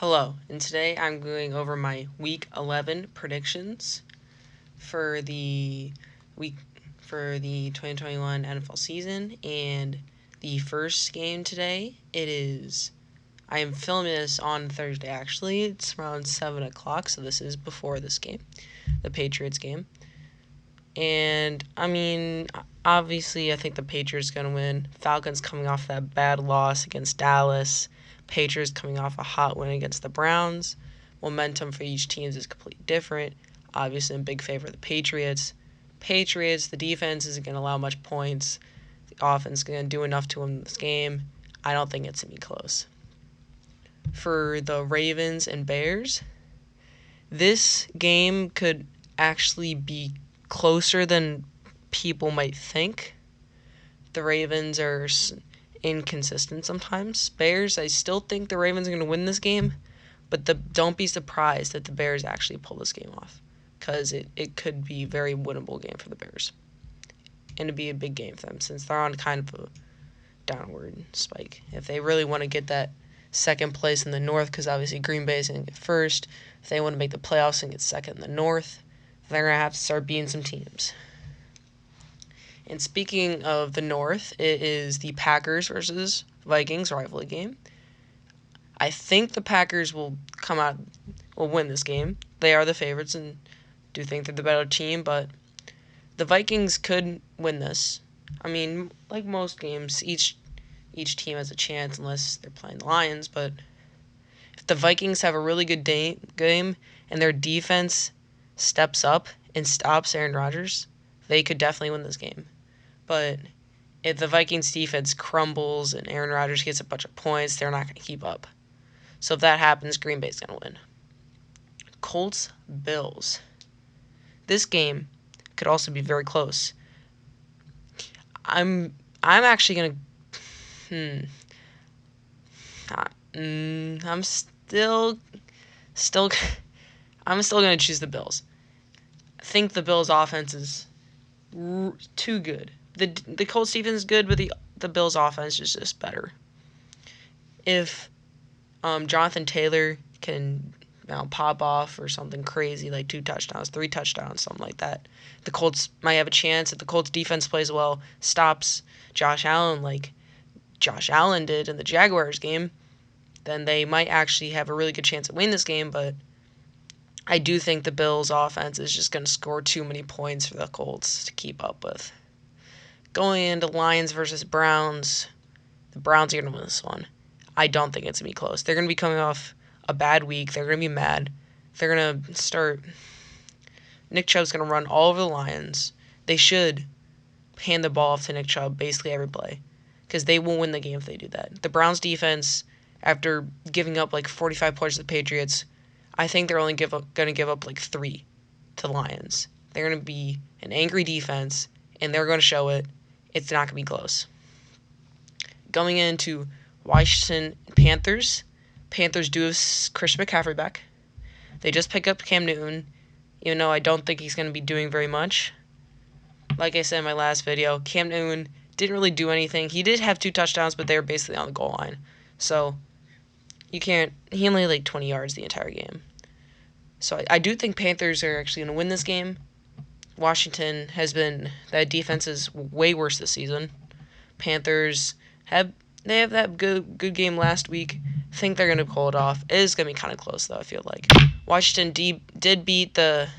Hello, and today I'm going over my Week 11 predictions for the week for the 2021 NFL season. And the first game today, I am filming this on Thursday. Actually, it's around 7 o'clock, so this is before this game, the Patriots game. And obviously, I think the Patriots are gonna win. Falcons coming off that bad loss against Dallas. Patriots coming off a hot win against the Browns. Momentum for each team is completely different. Obviously, in big favor of the Patriots. The defense isn't going to allow much points. The offense is going to do enough to win this game. I don't think it's going to be close. For the Ravens and Bears, this game could actually be closer than people might think. The Ravens are inconsistent sometimes. Bears, I still think the Ravens are going to win this game, but don't be surprised that the Bears actually pull this game off, because it could be a very winnable game for the Bears, and it'd be a big game for them since they're on kind of a downward spike. If they really want to get that second place in the North, because obviously Green Bay is going to get first, if they want to make the playoffs and get second in the North, they're going to have to start beating some teams. And speaking of the North, it is the Packers versus Vikings rivalry game. I think the Packers will win this game. They are the favorites and do think they're the better team, but the Vikings could win this. Like most games, each team has a chance unless they're playing the Lions, but if the Vikings have a really good game and their defense steps up and stops Aaron Rodgers, they could definitely win this game. But if the Vikings defense crumbles and Aaron Rodgers gets a bunch of points, they're not going to keep up. So if that happens, Green Bay's going to win. Colts, Bills. This game could also be very close. I'm actually going to I'm still going to choose the Bills. I think the Bills offense is too good. The Colts defense is good, but the Bills offense is just better. If Jonathan Taylor can pop off or something crazy like 2 touchdowns, 3 touchdowns, something like that, the Colts might have a chance. If the Colts defense plays well, stops Josh Allen like Josh Allen did in the Jaguars game, then they might actually have a really good chance of winning this game. But I do think the Bills offense is just going to score too many points for the Colts to keep up with. Going into Lions versus Browns, the Browns are going to win this one. I don't think it's going to be close. They're going to be coming off a bad week. They're going to be mad. They're going to start. Nick Chubb's going to run all over the Lions. They should hand the ball off to Nick Chubb basically every play, because they will win the game if they do that. The Browns defense, after giving up like 45 points to the Patriots, I think they're only going to give up like 3 to the Lions. They're going to be an angry defense, and they're going to show it. It's not going to be close. Going into Washington Panthers. Panthers do have Christian McCaffrey back. They just picked up Cam Newton, even though I don't think he's going to be doing very much. Like I said in my last video, Cam Newton didn't really do anything. He did have 2 touchdowns, but they were basically on the goal line. So he only had like 20 yards the entire game. So I do think Panthers are actually going to win this game. Washington that defense is way worse this season. Panthers have that good game last week. I think they're going to pull it off. It is going to be kind of close, though, I feel like. Washington did beat the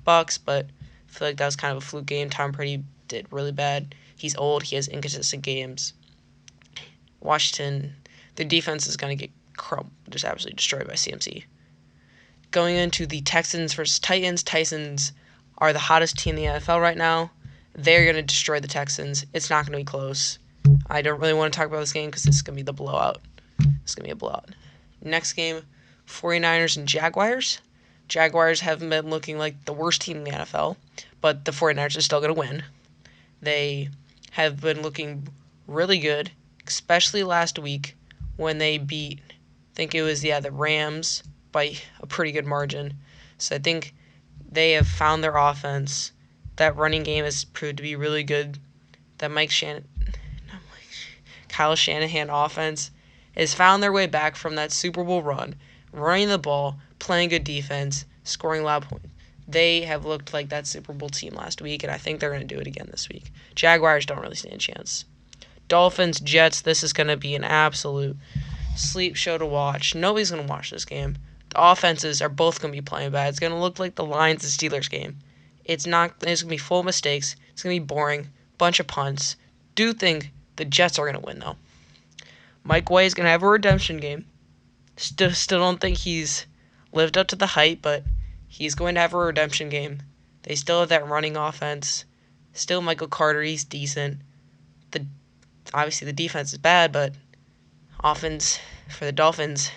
Bucs, but I feel like that was kind of a fluke game. Tom Brady did really bad. He's old. He has inconsistent games. Washington, their defense is going to get just absolutely destroyed by CMC. Going into the Texans versus Titans. Titans are the hottest team in the NFL right now. They're going to destroy the Texans. It's not going to be close. I don't really want to talk about this game because it's going to be the blowout. It's going to be a blowout. Next game, 49ers and Jaguars. Jaguars haven't been looking like the worst team in the NFL, but the 49ers are still going to win. They have been looking really good, especially last week when they beat, I think it was, the Rams by a pretty good margin. So I think they have found their offense. That running game has proved to be really good. That Kyle Shanahan offense has found their way back from that Super Bowl run running the ball, playing good defense, scoring loud points. They have looked like that Super Bowl team last week, and I think they're going to do it again this week. Jaguars don't really stand a chance. Dolphins, Jets, this is going to be an absolute sleep show to watch. Nobody's going to watch this game. The offenses are both going to be playing bad. It's going to look like the Lions and Steelers game. It's going to be full of mistakes. It's going to be boring. Bunch of punts. Do think the Jets are going to win, though. Mike White is going to have a redemption game. Still don't think he's lived up to the hype, but he's going to have a redemption game. They still have that running offense. Still Michael Carter, he's decent. Obviously the defense is bad, but offense for the Dolphins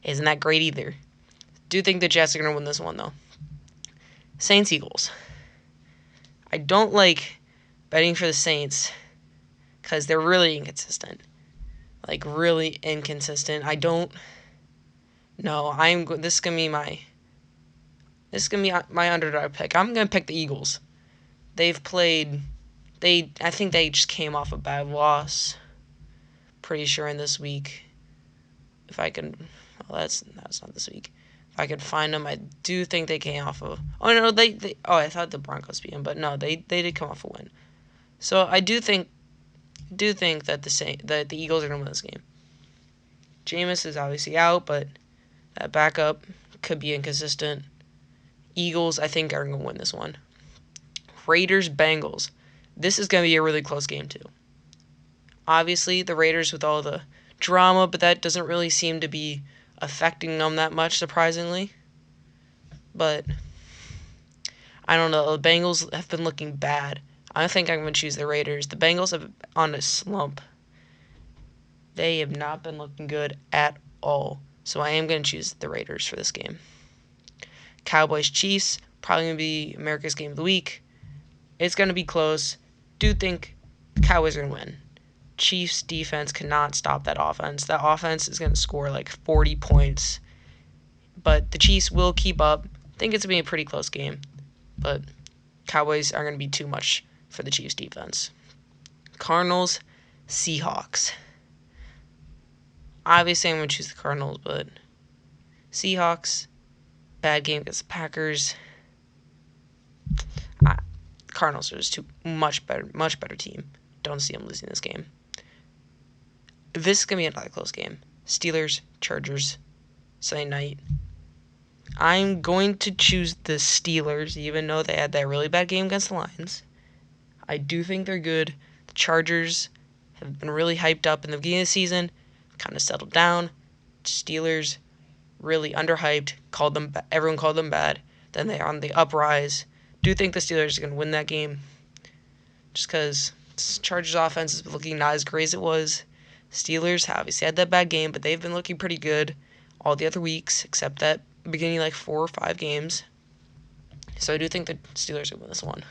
isn't that great either. Do think the Jets are going to win this one, though. Saints, Eagles. I don't like betting for the Saints because they're really inconsistent. Like, really inconsistent. I don't know. This is going to be my underdog pick. I'm going to pick the Eagles. I think they just came off a bad loss. Pretty sure in this week. If I can, well, that's not this week. If I could find them, I do think they came off of. Oh no, I thought the Broncos beat them, but no, they did come off a win. So I do think that the Eagles are gonna win this game. Jameis is obviously out, but that backup could be inconsistent. Eagles, I think, are gonna win this one. Raiders, Bengals. This is gonna be a really close game too. Obviously, the Raiders with all the drama, but that doesn't really seem to be affecting them that much, surprisingly. But I don't know. The Bengals have been looking bad. I think I'm going to choose the Raiders. The Bengals have on a slump. They have not been looking good at all. So I am going to choose the Raiders for this game. Cowboys, Chiefs, probably going to be America's game of the week. It's going to be close. Do think the Cowboys are going to win. Chiefs defense cannot stop that offense. That offense is going to score like 40 points. But the Chiefs will keep up. I think it's going to be a pretty close game. But Cowboys are going to be too much for the Chiefs defense. Cardinals, Seahawks. Obviously, I'm going to choose the Cardinals, but Seahawks, bad game against the Packers. Cardinals are just much better team. Don't see them losing this game. This is going to be another close game. Steelers, Chargers, Sunday night. I'm going to choose the Steelers, even though they had that really bad game against the Lions. I do think they're good. The Chargers have been really hyped up in the beginning of the season, kind of settled down. Steelers, really underhyped. Everyone called them bad. Then they're on the uprise. Do think the Steelers are going to win that game, just because Chargers offense is looking not as great as it was. Steelers obviously had that bad game, but they've been looking pretty good all the other weeks, except that beginning like 4 or 5 games. So I do think the Steelers will win this one.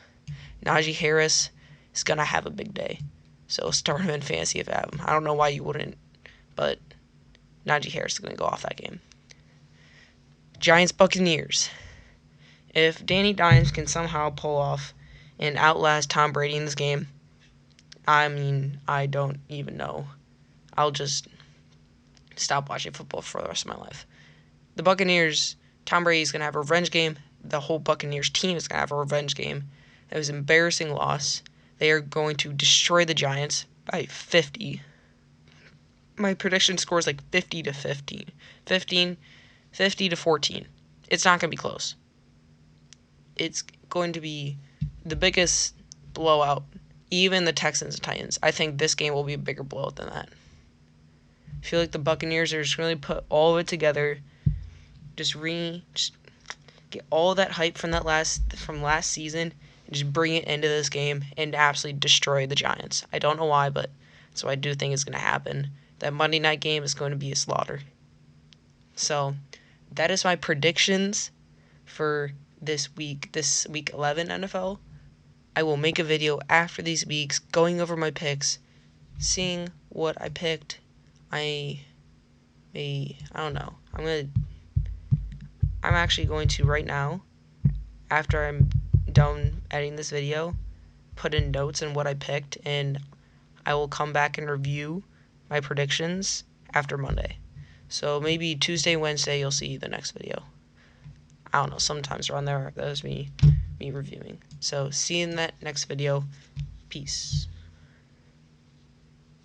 Najee Harris is going to have a big day. So start him in fantasy if you have him. I don't know why you wouldn't, but Najee Harris is going to go off that game. Giants, Buccaneers. If Danny Dimes can somehow pull off and outlast Tom Brady in this game, I mean, I don't even know. I'll just stop watching football for the rest of my life. The Buccaneers, Tom Brady's going to have a revenge game. The whole Buccaneers team is going to have a revenge game. It was an embarrassing loss. They are going to destroy the Giants by 50. My prediction score is like 50 to 15. 50 to 14. It's not going to be close. It's going to be the biggest blowout. Even the Texans and Titans. I think this game will be a bigger blowout than that. I feel like the Buccaneers are just really put all of it together. Just get all that hype from last season and just bring it into this game and absolutely destroy the Giants. I don't know why, but so I do think it's going to happen. That Monday night game is going to be a slaughter. So that is my predictions for this week 11 NFL. I will make a video after these weeks going over my picks, seeing what I picked. I don't know. I'm actually going to right now, after I'm done editing this video, put in notes on what I picked, and I will come back and review my predictions after Monday. So maybe Tuesday, Wednesday, you'll see the next video. I don't know, sometimes around there, that was me reviewing. So see you in that next video. Peace.